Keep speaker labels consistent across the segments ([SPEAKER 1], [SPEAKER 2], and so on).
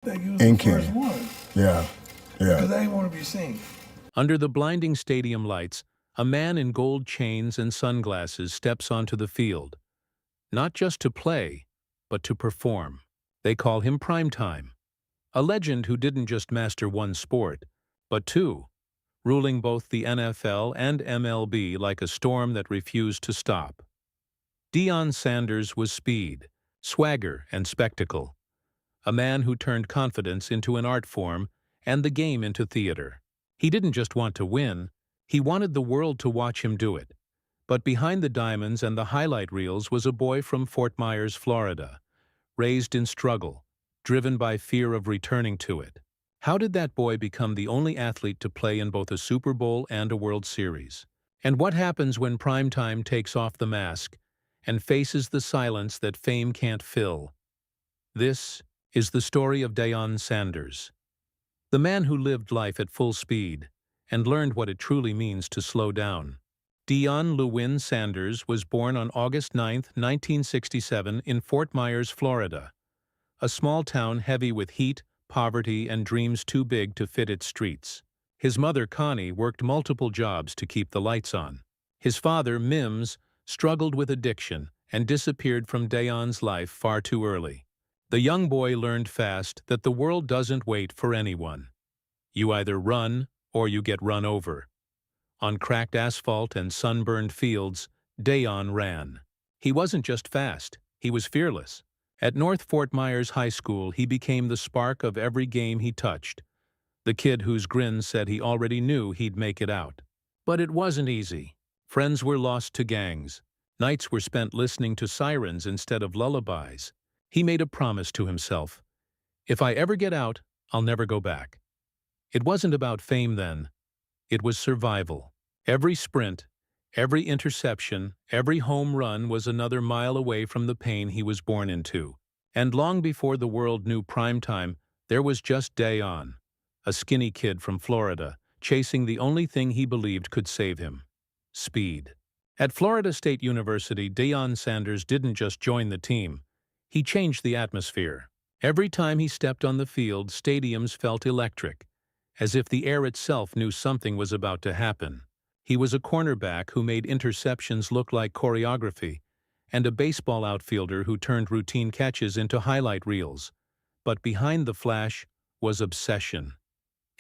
[SPEAKER 1] That he was
[SPEAKER 2] And
[SPEAKER 1] the first
[SPEAKER 2] King.
[SPEAKER 1] one
[SPEAKER 2] Yeah, yeah.
[SPEAKER 1] because they didn't want to be seen.
[SPEAKER 3] Under the blinding stadium lights, a man in gold chains and sunglasses steps onto the field, not just to play, but to perform. They call him Primetime, a legend who didn't just master one sport, but two, ruling both the NFL and MLB like a storm that refused to stop. Deion Sanders was speed, swagger, and spectacle, a man who turned confidence into an art form and the game into theater. He didn't just want to win, he wanted the world to watch him do it. But behind the diamonds and the highlight reels was a boy from Fort Myers, Florida, raised in struggle, driven by fear of returning to it. How did that boy become the only athlete to play in both a Super Bowl and a World Series? And what happens when Primetime takes off the mask and faces the silence that fame can't fill? This is the story of Deion Sanders, the man who lived life at full speed and learned what it truly means to slow down. Deion Lewin Sanders was born on August 9, 1967 in Fort Myers, Florida, a small town heavy with heat, poverty, and dreams too big to fit its streets. His mother, Connie, worked multiple jobs to keep the lights on. His father, Mims, struggled with addiction and disappeared from Deion's life far too early. The young boy learned fast that the world doesn't wait for anyone. You either run or you get run over. On cracked asphalt and sunburned fields, Deion ran. He wasn't just fast, he was fearless. At North Fort Myers High School, he became the spark of every game he touched, the kid whose grin said he already knew he'd make it out. But it wasn't easy. Friends were lost to gangs. Nights were spent listening to sirens instead of lullabies. He made a promise to himself. If I ever get out, I'll never go back. It wasn't about fame then. It was survival. Every sprint, every interception, every home run was another mile away from the pain he was born into. And long before the world knew Primetime, there was just Deion, a skinny kid from Florida, chasing the only thing he believed could save him: speed. At Florida State University, Deion Sanders didn't just join the team. He changed the atmosphere. Every time he stepped on the field, stadiums felt electric, as if the air itself knew something was about to happen. He was a cornerback who made interceptions look like choreography, and a baseball outfielder who turned routine catches into highlight reels. But behind the flash was obsession.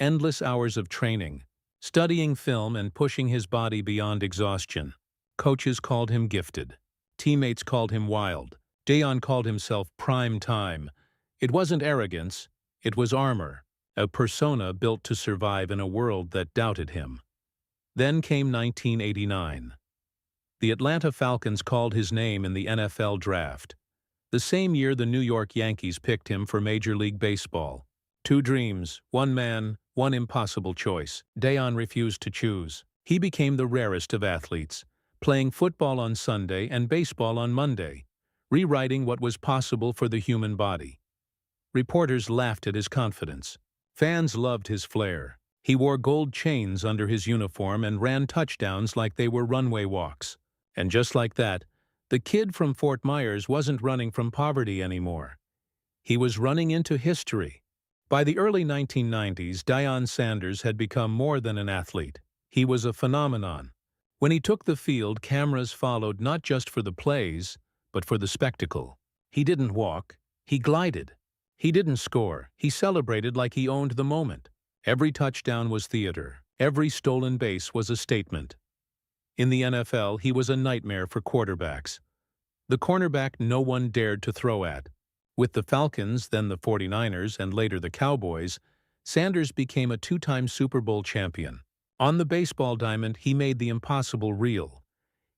[SPEAKER 3] Endless hours of training, studying film and pushing his body beyond exhaustion. Coaches called him gifted. Teammates called him wild. Deion called himself Prime Time. It wasn't arrogance, it was armor, a persona built to survive in a world that doubted him. Then came 1989. The Atlanta Falcons called his name in the NFL draft. The same year the New York Yankees picked him for Major League Baseball. Two dreams, one man, one impossible choice. Deion refused to choose. He became the rarest of athletes, playing football on Sunday and baseball on Monday, rewriting what was possible for the human body. Reporters laughed at his confidence. Fans loved his flair. He wore gold chains under his uniform and ran touchdowns like they were runway walks. And just like that, the kid from Fort Myers wasn't running from poverty anymore. He was running into history. By the early 1990s, Deion Sanders had become more than an athlete. He was a phenomenon. When he took the field, cameras followed not just for the plays, but for the spectacle. He didn't walk, he glided. He didn't score, he celebrated like he owned the moment. Every touchdown was theater. Every stolen base was a statement. In the NFL, he was a nightmare for quarterbacks. The cornerback no one dared to throw at. With the Falcons, then the 49ers, and later the Cowboys, Sanders became a two-time Super Bowl champion. On the baseball diamond, he made the impossible real,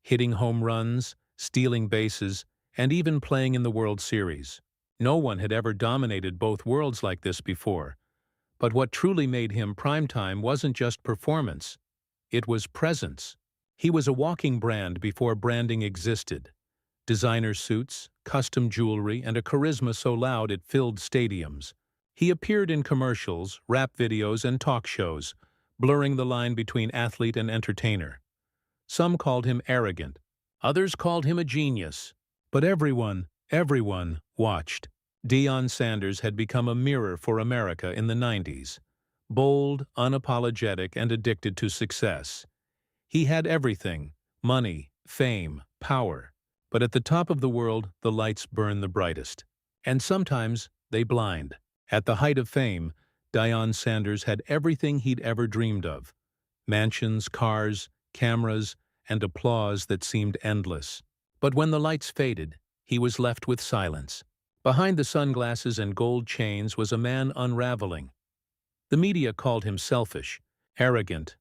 [SPEAKER 3] hitting home runs, stealing bases, and even playing in the World Series. No one had ever dominated both worlds like this before. But what truly made him Primetime wasn't just performance. It was presence. He was a walking brand before branding existed. Designer suits, custom jewelry, and a charisma so loud it filled stadiums. He appeared in commercials, rap videos, and talk shows, blurring the line between athlete and entertainer. Some called him arrogant. Others called him a genius. But everyone watched. Deion Sanders had become a mirror for America in the 90s. Bold, unapologetic, and addicted to success. He had everything: money, fame, power. But at the top of the world, the lights burn the brightest. And sometimes they blind. At the height of fame, Deion Sanders had everything he'd ever dreamed of: mansions, cars, cameras, and applause that seemed endless. But when the lights faded, he was left with silence. Behind the sunglasses and gold chains was a man unraveling. The media called him selfish, arrogant,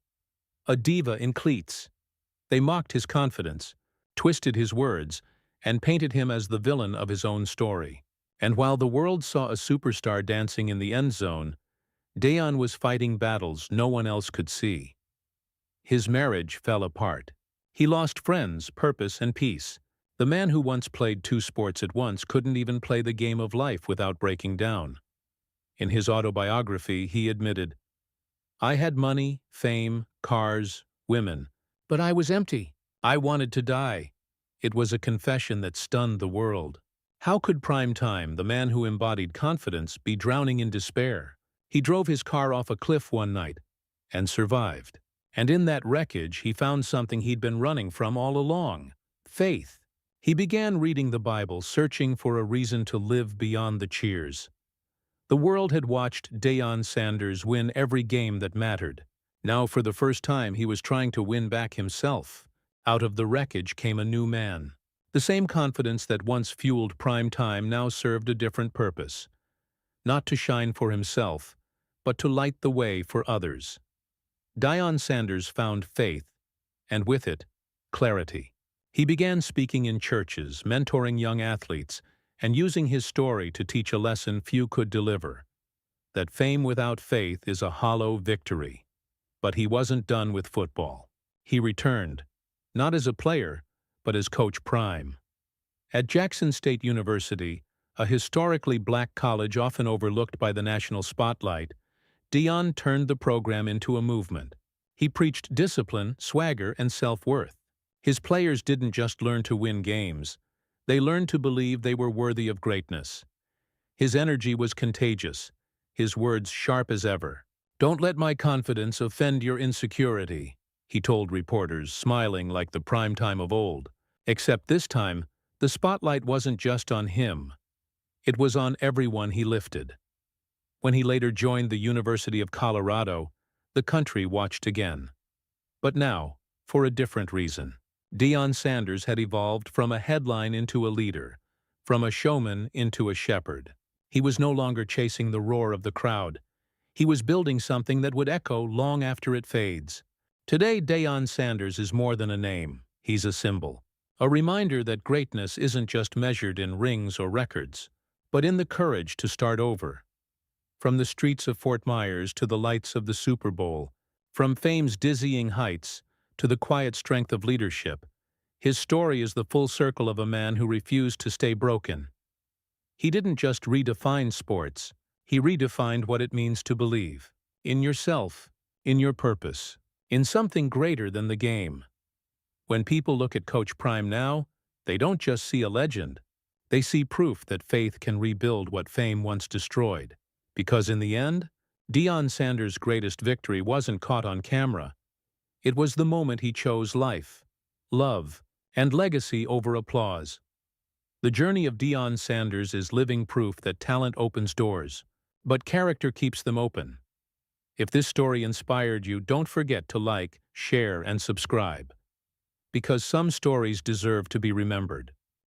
[SPEAKER 3] a diva in cleats. They mocked his confidence, twisted his words, and painted him as the villain of his own story. And while the world saw a superstar dancing in the end zone, Deion was fighting battles no one else could see. His marriage fell apart. He lost friends, purpose, and peace. The man who once played two sports at once couldn't even play the game of life without breaking down. In his autobiography, he admitted, "I had money, fame, cars, women, but I was empty. I wanted to die." It was a confession that stunned the world. How could Prime Time, the man who embodied confidence, be drowning in despair? He drove his car off a cliff one night and survived. And in that wreckage, he found something he'd been running from all along: faith. He began reading the Bible, searching for a reason to live beyond the cheers. The world had watched Deion Sanders win every game that mattered. Now, for the first time, he was trying to win back himself. Out of the wreckage came a new man. The same confidence that once fueled Prime Time now served a different purpose. Not to shine for himself, but to light the way for others. Deion Sanders found faith, and with it, clarity. He began speaking in churches, mentoring young athletes, and using his story to teach a lesson few could deliver: that fame without faith is a hollow victory. But he wasn't done with football. He returned, not as a player, but as Coach Prime. At Jackson State University, a historically black college often overlooked by the national spotlight, Deion turned the program into a movement. He preached discipline, swagger, and self-worth. His players didn't just learn to win games. They learned to believe they were worthy of greatness. His energy was contagious, his words sharp as ever. "Don't let my confidence offend your insecurity," he told reporters, smiling like the Prime Time of old. Except this time, the spotlight wasn't just on him. It was on everyone he lifted. When he later joined the University of Colorado, the country watched again. But now, for a different reason. Deion Sanders had evolved from a headline into a leader, from a showman into a shepherd. He was no longer chasing the roar of the crowd. He was building something that would echo long after it fades. Today, Deion Sanders is more than a name. He's a symbol. A reminder that greatness isn't just measured in rings or records, but in the courage to start over. From the streets of Fort Myers to the lights of the Super Bowl, from fame's dizzying heights to the quiet strength of leadership, his story is the full circle of a man who refused to stay broken. He didn't just redefine sports, he redefined what it means to believe. In yourself, in your purpose, in something greater than the game. When people look at Coach Prime now, they don't just see a legend. They see proof that faith can rebuild what fame once destroyed. Because in the end, Deion Sanders' greatest victory wasn't caught on camera. It was the moment he chose life, love, and legacy over applause. The journey of Deion Sanders is living proof that talent opens doors, but character keeps them open. If this story inspired you, don't forget to like, share, and subscribe. Because some stories deserve to be remembered.